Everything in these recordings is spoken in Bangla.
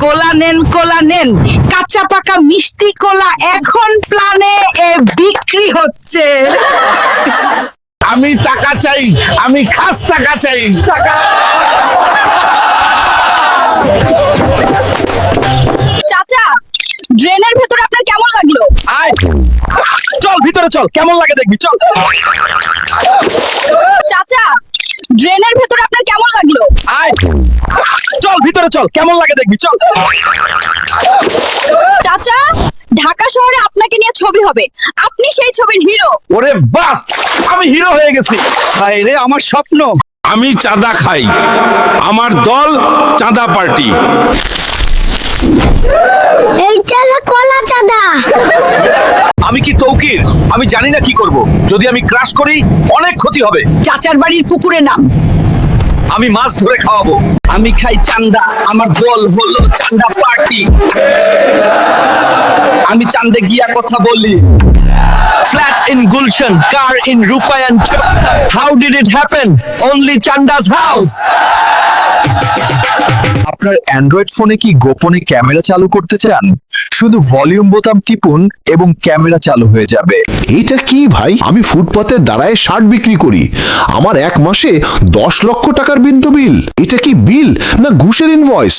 কোলা নেন কাঁচা পাকা মিষ্টি কোলা এখন প্ল্যানে বিক্রি হচ্ছে। আমি টাকা চাই, আমি খাস টাকা চাই। চাচা, ড্রেনের ভেতরে আপনার কেমন লাগলো? আয় চল ভিতরে চল, কেমন লাগে দেখবি, চল। চাচা, ড্রেনের ভেতরে আপনার কেমন লাগলো? আয় চল ভিতরে চল, কেমন লাগে দেখবি, চল। চাচা, ঢাকা শহরে আপনাকে নিয়ে ছবি হবে, আপনি সেই ছবির হিরো। ওরে বাস, আমি হিরো হয়ে গেছি। হায় রে আমার স্বপ্ন। আমি চাঁদা খাই, আমার দল চাঁদা পার্টি। এইটা না কলা চাঁদা। আমি কি তৌকির? আমি জানি না কি করব। যদি আমি ক্রাশ করি অনেক ক্ষতি হবে। চাচার বাড়ির পুকুরে নাম। আমি মাছ ধরে খাওয়াবো। আমি খাই চান্দা, আমার দল হলো চান্দা পার্টি। আমি চান্দে গিয়া কথা বলি। Flat in Gulshan, car in Rupayan. How did it happen? Only Chanda's house. আপনার অ্যান্ড্রয়েড ফোনে কি গোপনে ক্যামেরা চালু করতে চান? শুধু ভলিউম বোতাম টিপুন এবং ক্যামেরা চালু হয়ে যাবে। এইটা কি ভাই? আমি ফুটপাতে দাঁড়ায় শার্ট বিক্রি করি, আমার এক মাসে 10 লক্ষ টাকার বিদ্যুৎ বিল। এটা কি বিল না ঘুষের ইনভয়েস?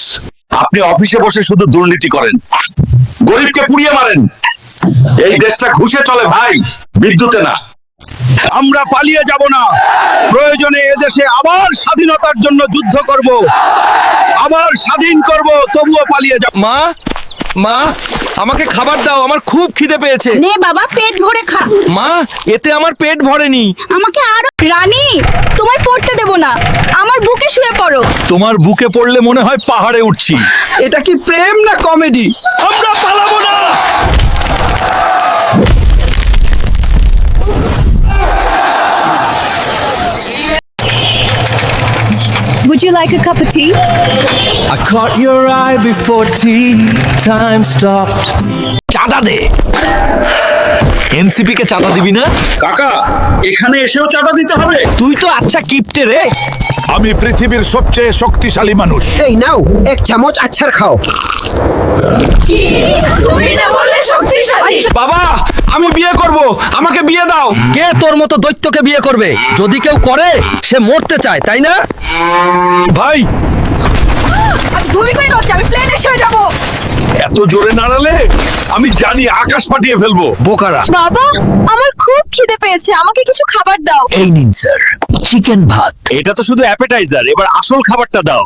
আপনি অফিসে বসে শুধু দুর্নীতি করেন, গরিবকে পুড়িয়ে মারেন। এই দেশটা ঘুষে চলে ভাই, বিদ্যুতে না। আমরা পালিয়ে যাব না। প্রয়োজনে এদেশে আবার স্বাধীনতার জন্য যুদ্ধ করব, আবার স্বাধীন করব, তবুও পালিয়ে যাব। মা, মা, আমাকে খাবার দাও, আমার খুব খিদে পেয়েছে। নে বাবা, পেট ভরে খা। মা, এতে আমার পেট ভরেনি। আমাকে আরো। রানী, তোমায় পড়তে দেব না, আমার বুকে শুয়ে পড়ো। তোমার বুকে পড়লে মনে হয় পাহাড়ে উঠছি। এটা কি প্রেম না কমেডি? আমরা পালাবো না। Would you like a cup of tea? I caught your eye before tea time stopped. চাঁদা দে। এনসিপি কে চাঁদা দিবি না? কাকা, এখানে এসেও চাঁদা দিতে হবে? তুই তো আচ্ছা কিপটে রে। আমি পৃথিবীর সবচেয়ে শক্তিশালী মানুষ। এই নাও এক চামচ আছাড় খাও। তুমি না বললে শক্তিশালী। বাবা, আমি বিয়ে করব, আমাকে বিয়ে দাও। কে তোর মতো দৈত্যকে বিয়ে করবে? যদি কেউ করে সে মরতে চায়, তাই না? ভাই, আমি ভূমি করে নড়ছি, আমি প্লেনে এসে যাব। এত জোরে নাড়ালে আমি জানি আকাশ ফাটিয়ে ফেলবো। বোকারা। বাবা, আমার খুব খিদে পেয়েছে, আমাকে কিছু খাবার দাও। এই নিন স্যার, চিকেন ভাত। এটা তো শুধু অ্যাপেটাইজার, এবার আসল খাবারটা দাও।